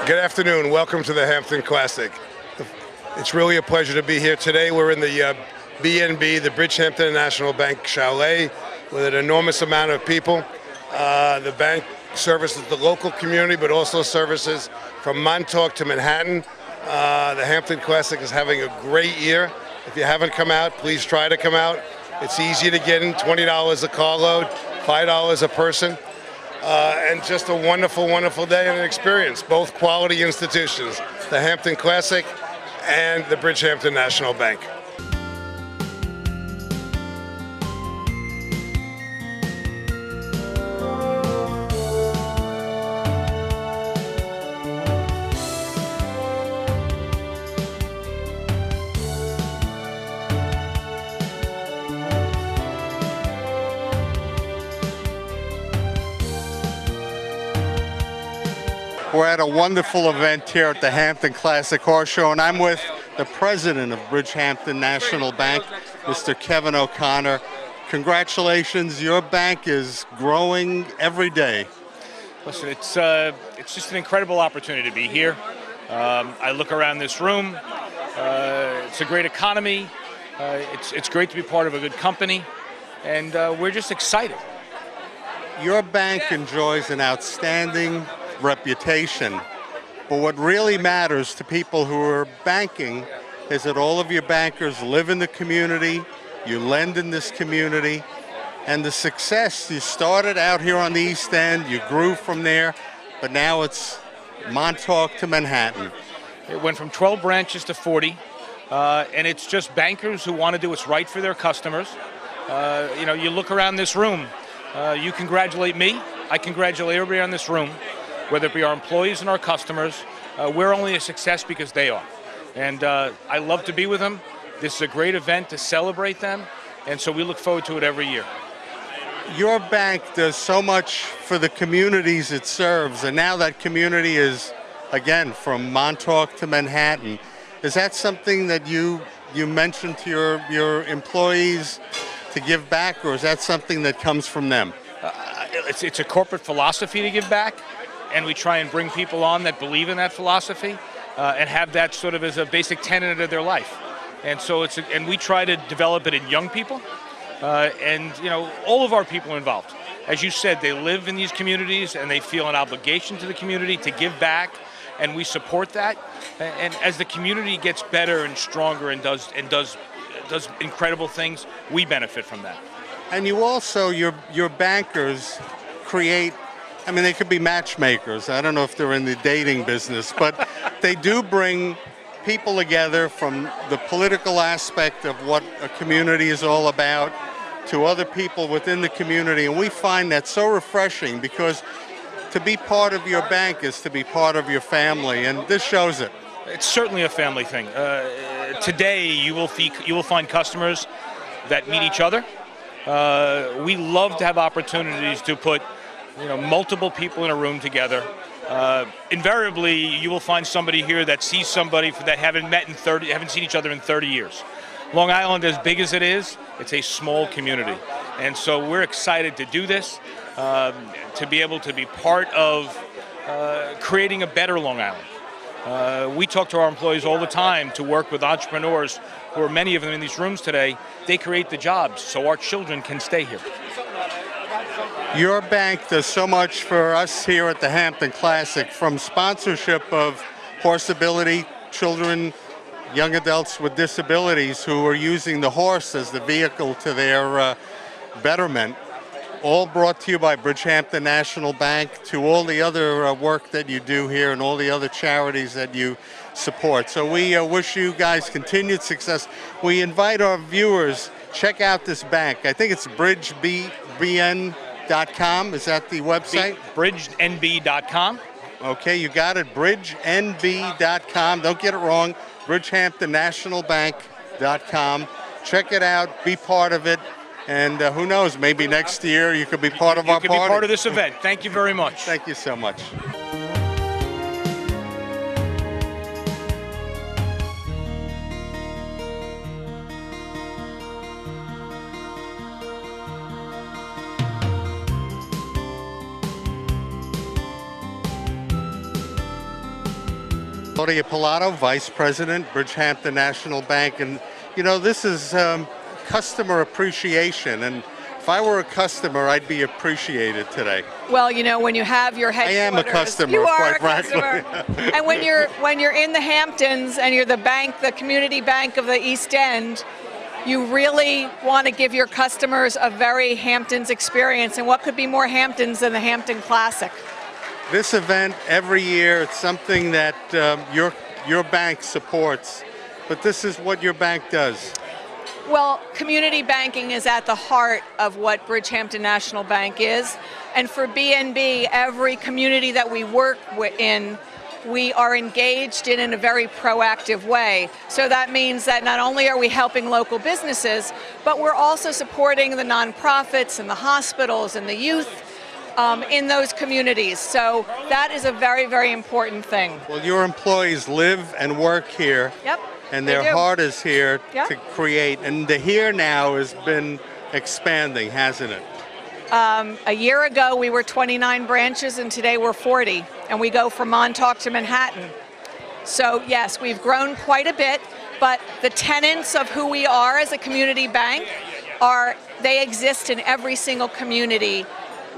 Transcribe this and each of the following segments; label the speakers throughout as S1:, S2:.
S1: Good afternoon. Welcome to the Hampton Classic. It's really a pleasure to be here today. We're in the B&B, the Bridgehampton National Bank Chalet, with an enormous amount of people. The bank services the local community, but also services from Montauk to Manhattan. The Hampton Classic is having a great year. If you haven't come out, please try to come out. It's easy to get in, $20 a carload, $5 a person. And just a wonderful, wonderful day and an experience. Both quality institutions, the Hampton Classic and the Bridgehampton National Bank.
S2: We're at a wonderful event here at the Hampton Classic Horse Show, and I'm with the president of Bridgehampton National Bank, Mr. Kevin O'Connor. Congratulations, your bank is growing every day.
S3: Listen, it's just an incredible opportunity to be here. I look around this room. It's a great economy. It's great to be part of a good company, and we're just excited.
S2: Your bank enjoys an outstanding reputation, but what really matters to people who are banking is that all of your bankers live in the community, you lend in this community, and the success, you started out here on the East End, you grew from there, but now it's Montauk to Manhattan.
S3: It went from 12 branches to 40, and it's just bankers who want to do what's right for their customers. You know, you look around this room, you congratulate me, I congratulate everybody in this room. Whether it be our employees and our customers, we're only a success because they are. And I love to be with them. This is a great event to celebrate them, and so we look forward to it every year.
S2: Your bank does so much for the communities it serves, and now that community is, again, from Montauk to Manhattan. Is that something that you mentioned to your employees to give back, or is that something that comes from them?
S3: It's a corporate philosophy to give back. And we try and bring people on that believe in that philosophy and have that sort of as a basic tenet of their life. And so and we try to develop it in young people, and you know, all of our people are involved. As you said, they live in these communities and they feel an obligation to the community to give back, and we support that. And as the community gets better and stronger and does incredible things, we benefit from that.
S2: And you also, your bankers create, I mean, they could be matchmakers. I don't know if they're in the dating business, but they do bring people together from the political aspect of what a community is all about to other people within the community. And we find that so refreshing, because to be part of your bank is to be part of your family, and this shows it.
S3: It's certainly a family thing. Today, you will find customers that meet each other. We love to have opportunities to put multiple people in a room together. Invariably, you will find somebody here that sees somebody that haven't seen each other in 30 years. Long Island, as big as it is, it's a small community. And so we're excited to do this, to be able to be part of creating a better Long Island. We talk to our employees all the time to work with entrepreneurs, who are many of them in these rooms today. They create the jobs so our children can stay here.
S2: Your bank does so much for us here at the Hampton Classic, from sponsorship of horseability, children, young adults with disabilities who are using the horse as the vehicle to their betterment, all brought to you by Bridgehampton National Bank, to all the other work that you do here and all the other charities that you support. So we wish you guys continued success. We invite our viewers, check out this bank. I think it's bridgebn.com. Is that the website?
S3: Bridgenb.com.
S2: Okay, you got it. Bridgenb.com. Don't get it wrong. Bridgehamptonnationalbank.com. Check it out. Be part of it. And who knows, maybe next year you could be part of our party.
S3: You could be part of this event. Thank you very much.
S2: Thank you so much. Claudia Pilato, Vice President, Bridgehampton National Bank. And, you know, this is customer appreciation. And if I were a customer, I'd be appreciated today.
S4: Well, you know, when you have your headquarters,
S2: I am a customer,
S4: you are
S2: quite
S4: a customer.
S2: frankly.
S4: And when you're in the Hamptons and you're the bank, the community bank of the East End, you really want to give your customers a very Hamptons experience. And what could be more Hamptons than the Hampton Classic?
S2: This event every year, it's something that your bank supports, but this is what your bank does.
S4: Well, community banking is at the heart of what Bridgehampton National Bank is. And for BNB, every community that we work in, we are engaged in a very proactive way. So that means that not only are we helping local businesses, but we're also supporting the nonprofits and the hospitals and the youth in those communities. So that is a very, very important thing.
S2: Well, your employees live and work here.
S4: Yep.
S2: And their heart is here
S4: Yep.
S2: to create. And the here now has been expanding, hasn't it?
S4: A year ago, we were 29 branches, and today we're 40. And we go from Montauk to Manhattan. So yes, we've grown quite a bit, but the tenets of who we are as a community bank they exist in every single community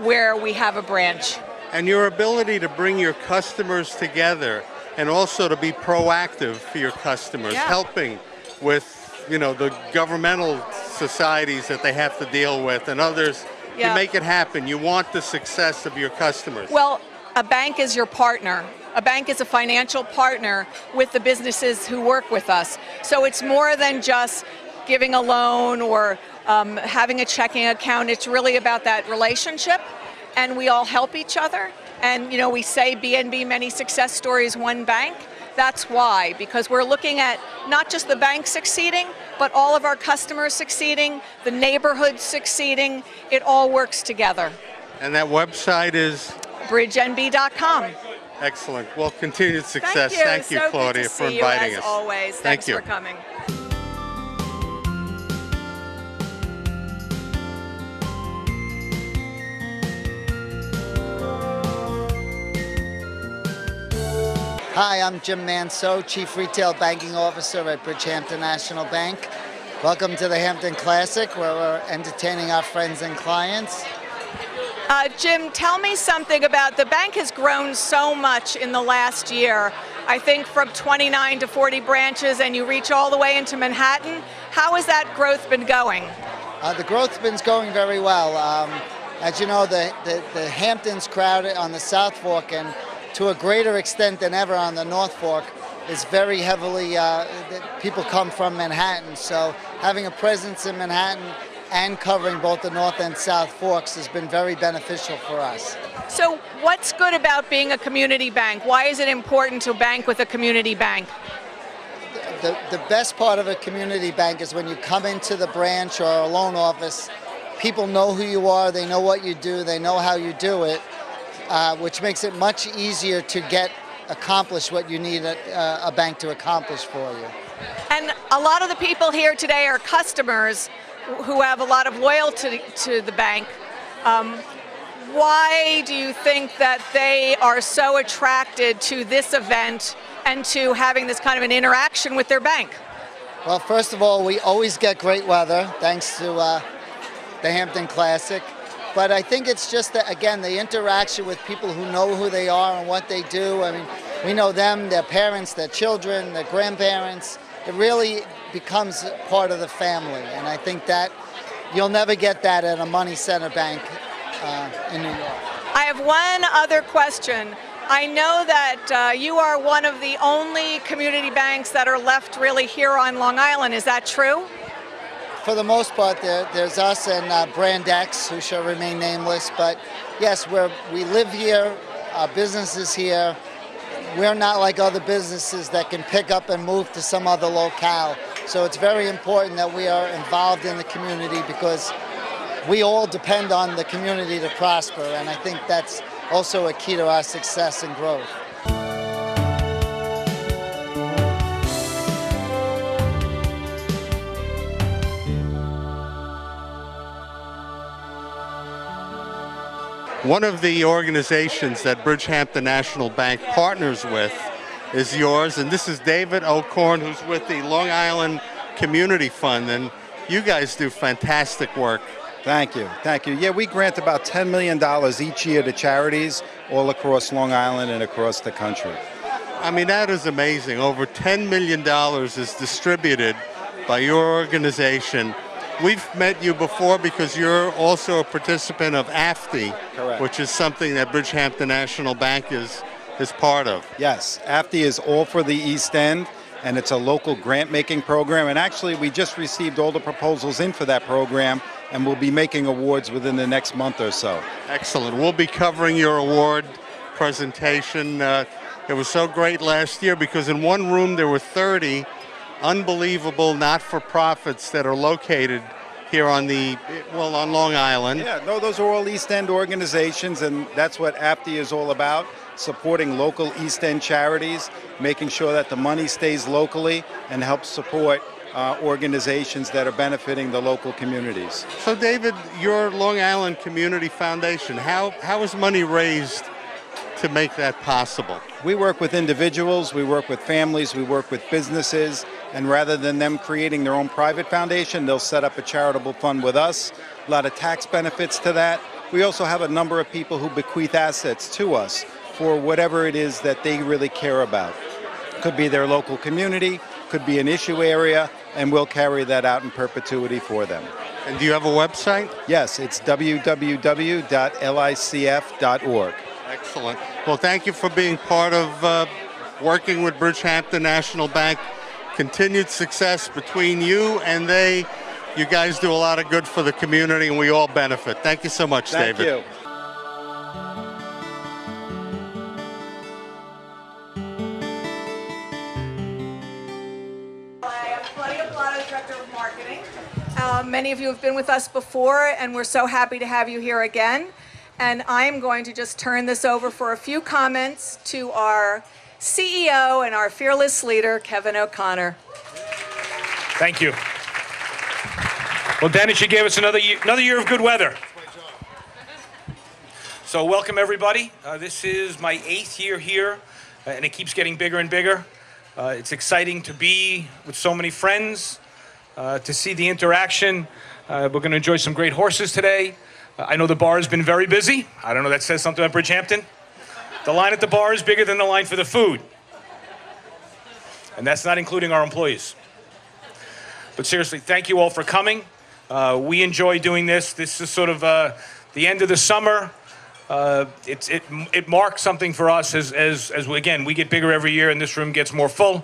S4: where we have a branch.
S2: And your ability to bring your customers together and also to be proactive for your customers, helping with, you know, the governmental societies that they have to deal with and others. You make it happen. You want the success of your customers.
S4: Well, a bank is your partner. A bank is a financial partner with the businesses who work with us. So it's more than just giving a loan or having a checking account. It's really about that relationship, and we all help each other. And, you know, we say BNB, many success stories, one bank. That's why, because we're looking at not just the bank succeeding, but all of our customers succeeding, the neighborhood succeeding. It all works together.
S2: And that website is?
S4: bridgenb.com.
S2: Excellent. Well, continued success. Thank you,
S4: so
S2: Claudia,
S4: good to
S2: for
S4: see
S2: inviting
S4: you,
S2: us.
S4: As always.
S2: Thank you
S4: for coming.
S5: Hi, I'm Jim Manso, Chief Retail Banking Officer at Bridgehampton National Bank. Welcome to the Hampton Classic, where we're entertaining our friends and clients.
S4: Jim, tell me something about the bank has grown so much in the last year. I think from 29 to 40 branches, and you reach all the way into Manhattan. How has that growth been going?
S5: The growth's been going very well. As you know, the Hamptons crowd on the South Fork, and to a greater extent than ever on the North Fork, is very heavily, people come from Manhattan. So having a presence in Manhattan and covering both the North and South Forks has been very beneficial for us.
S4: So what's good about being a community bank? Why is it important to bank with a community bank?
S5: The best part of a community bank is when you come into the branch or a loan office, people know who you are, they know what you do, they know how you do it, which makes it much easier to accomplish what you need a bank to accomplish for you.
S4: And a lot of the people here today are customers who have a lot of loyalty to the bank. Why do you think that they are so attracted to this event and to having this kind of an interaction with their bank?
S5: Well, first of all, we always get great weather thanks to the Hampton Classic. But I think it's just, again, the interaction with people who know who they are and what they do. I mean, we know them, their parents, their children, their grandparents. It really becomes part of the family. And I think that you'll never get that at a money center bank in New York.
S4: I have one other question. I know that you are one of the only community banks that are left really here on Long Island. Is that true?
S5: For the most part, there's us and Brand X, who shall remain nameless. But yes, we live here, our business is here. We're not like other businesses that can pick up and move to some other locale. So it's very important that we are involved in the community, because we all depend on the community to prosper. And I think that's also a key to our success and growth.
S2: One of the organizations that Bridgehampton National Bank partners with is yours. And this is David O'Corn, who's with the Long Island Community Fund. And you guys do fantastic work.
S6: Thank you. Thank you. Yeah, we grant about $10 million each year to charities all across Long Island and across the country.
S2: I mean, that is amazing. Over $10 million is distributed by your organization. We've met you before because you're also a participant of AFTI,
S6: Correct.
S2: Which is something that Bridgehampton National Bank is part of.
S6: Yes, AFTI is all for the East End, and it's a local grant-making program. And actually, we just received all the proposals in for that program, and we'll be making awards within the next month or so.
S2: Excellent. We'll be covering your award presentation. It was so great last year because in one room there were 30 unbelievable not-for-profits that are located here on on Long Island.
S6: Yeah, no, those are all East End organizations, and that's what AFTI is all about, supporting local East End charities, making sure that the money stays locally and helps support organizations that are benefiting the local communities.
S2: So David, your Long Island Community Foundation, how is money raised to make that possible?
S6: We work with individuals, we work with families, we work with businesses, and rather than them creating their own private foundation, they'll set up a charitable fund with us. A lot of tax benefits to that. We also have a number of people who bequeath assets to us for whatever it is that they really care about. Could be their local community, could be an issue area, and we'll carry that out in perpetuity for them.
S2: And do you have a website?
S6: Yes, it's www.licf.org.
S2: Excellent. Well, thank you for being part of working with Bridgehampton National Bank. Continued success between you and they. You guys do a lot of good for the community, and we all benefit. Thank you so much, David.
S6: Thank you.
S4: Director of Marketing. Many of you have been with us before, and we're so happy to have you here again. And I'm going to just turn this over for a few comments to our CEO and our fearless leader, Kevin O'Connor.
S3: Thank you. Well, Dennis, you gave us another year of good weather. So welcome, everybody. This is my 8th year here, and it keeps getting bigger and bigger. It's exciting to be with so many friends, to see the interaction. We're going to enjoy some great horses today. I know the bar has been very busy. I don't know, that says something about Bridgehampton. The line at the bar is bigger than the line for the food. And that's not including our employees. But seriously, thank you all for coming. We enjoy doing this. This is sort of the end of the summer. It marks something for us as again, we get bigger every year and this room gets more full.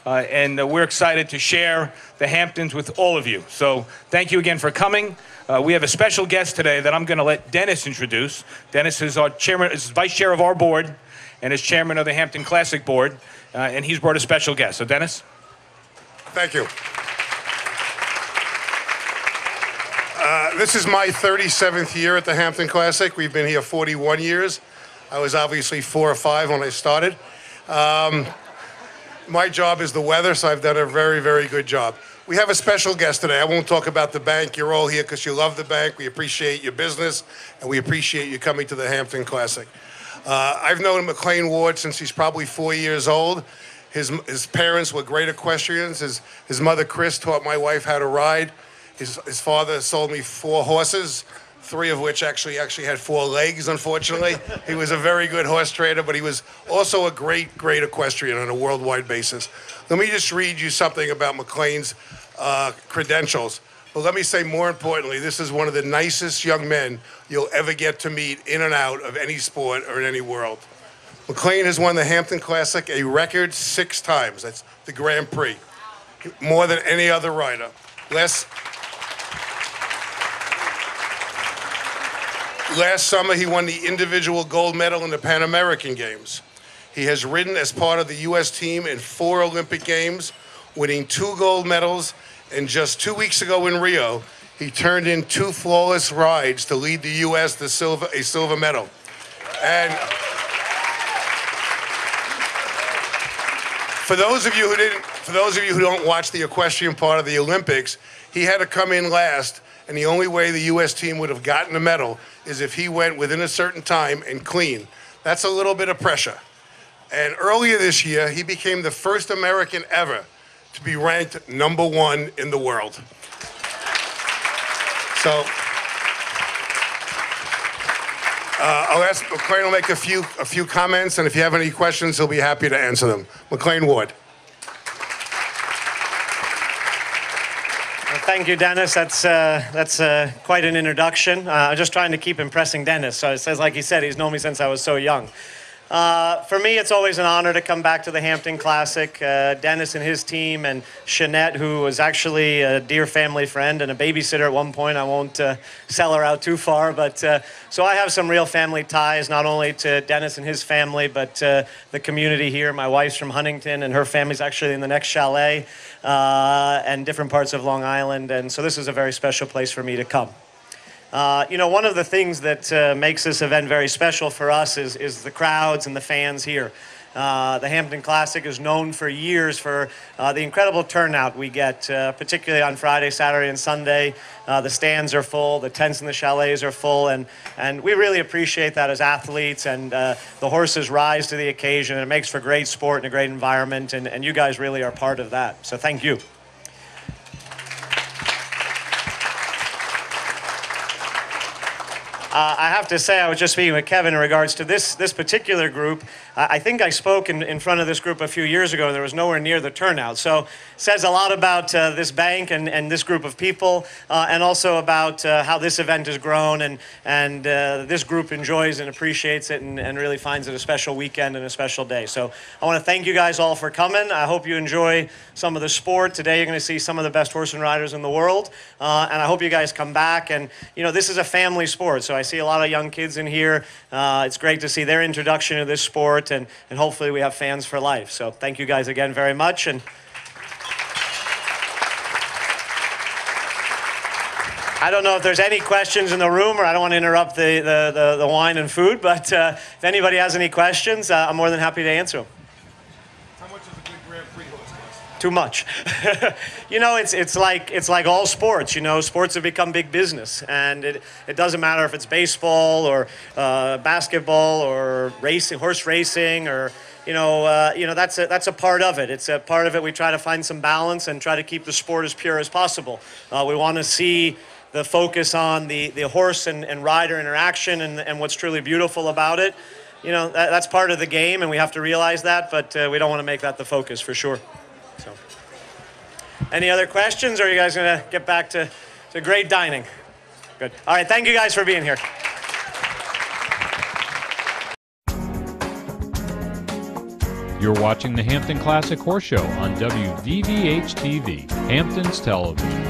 S3: And we're excited to share the Hamptons with all of you. So thank you again for coming. We have a special guest today that I'm going to let Dennis introduce. Dennis is our chairman, is vice chair of our board, and is chairman of the Hampton Classic board. And he's brought a special guest. So Dennis.
S1: Thank you. This is my 37th year at the Hampton Classic. We've been here 41 years. I was obviously 4 or 5 when I started. My job is the weather, so I've done a very, very good job. We have a special guest today. I won't talk about the bank. You're all here because you love the bank. We appreciate your business, and we appreciate you coming to the Hampton Classic. I've known McLean Ward since he's probably 4 years old. His parents were great equestrians. His mother, Chris, taught my wife how to ride. His father sold me 4 horses, 3 of which actually had 4 legs, unfortunately. He was a very good horse trader, but he was also a great equestrian on a worldwide basis. Let me just read you something about McLean's credentials. But let me say more importantly, this is one of the nicest young men you'll ever get to meet in and out of any sport or in any world. McLean has won the Hampton Classic a record 6 times. That's the Grand Prix. More than any other rider. Last summer, he won the individual gold medal in the Pan American Games. He has ridden as part of the U.S. team in 4 Olympic Games, winning 2 gold medals, and just 2 weeks ago in Rio, he turned in 2 flawless rides to lead the U.S. to a silver medal. And for those of you who don't watch the equestrian part of the Olympics, he had to come in last, and the only way the U.S. team would have gotten a medal is if he went within a certain time and clean. That's a little bit of pressure. And earlier this year, he became the first American ever to be ranked #1 in the world. So I'll ask McLean will make a few comments, and if you have any questions, he'll be happy to answer them. McLean Ward.
S7: Thank you, Dennis. That's quite an introduction. I'm just trying to keep impressing Dennis. So it says, like he said, he's known me since I was so young. For me, it's always an honor to come back to the Hampton Classic. Dennis and his team, and Shanette, who was actually a dear family friend and a babysitter at one point. I won't sell her out too far, but so I have some real family ties, not only to Dennis and his family, but the community here. My wife's from Huntington, and her family's actually in the next chalet, and different parts of Long Island, and so this is a very special place for me to come. You know, one of the things that makes this event very special for us is the crowds and the fans here. The Hampton Classic is known for years for the incredible turnout we get, particularly on Friday, Saturday, and Sunday. The stands are full, the tents and the chalets are full, and we really appreciate that as athletes, and the horses rise to the occasion, and it makes for great sport and a great environment, and you guys really are part of that, so thank you. I have to say, I was just speaking with Kevin in regards to this particular group. I think I spoke in front of this group a few years ago, and there was nowhere near the turnout. So it says a lot about this bank and this group of people, and also about how this event has grown, and this group enjoys and appreciates it, and really finds it a special weekend and a special day. So I want to thank you guys all for coming. I hope you enjoy some of the sport. Today you're going to see some of the best horse and riders in the world, and I hope you guys come back. And you know, this is a family sport, so I see a lot of young kids in here. It's great to see their introduction to this sport, and hopefully we have fans for life. So thank you guys again very much. And I don't know if there's any questions in the room, or I don't want to interrupt the wine and food, but if anybody has any questions, I'm more than happy to answer them.
S1: How much is a good Grand Prix horse cost?
S7: Too much. You know, it's like all sports. You know, sports have become big business, and it doesn't matter if it's baseball or basketball or racing, horse racing, or you know that's a part of it. It's a part of it. We try to find some balance and try to keep the sport as pure as possible. We want to see the focus on the horse and rider interaction and what's truly beautiful about it. You know, that's part of the game, and we have to realize that, but we don't want to make that the focus for sure. So, any other questions, or are you guys going to get back to great dining? Good. All right, thank you guys for being here.
S8: You're watching the Hampton Classic Horse Show on WVVH-TV, Hamptons Television.